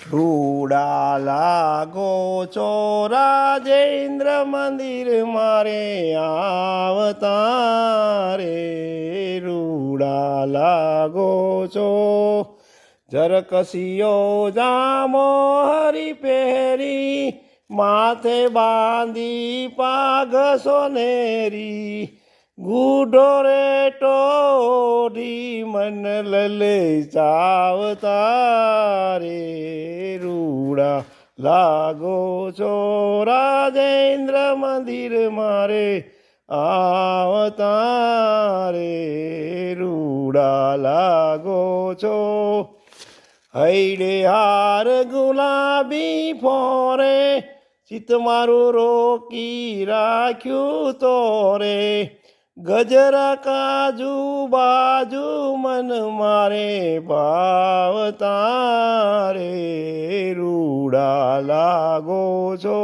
રૂડા લાગો છો રાજેન્દ્ર મંદિર મારે આવતા રે રૂડા લાગો છો જરકસીયો જામો હરી પહેરી માથે બાંધી પાઘ સોનેરી ગુઢો રે ટોઢી મન લલે ચાવતા રે રૂડા લાગો છો રાજેન્દ્ર મંદિર મારે આવતા રે રૂડા લાગો છો હૈડે હાર ગુલાબી ફોરે ચિત મારું રોકી રાખ્યું તો રે ગજરા કાજુ બાજુ મન મારે ભાવતા રે રૂડા લાગો છો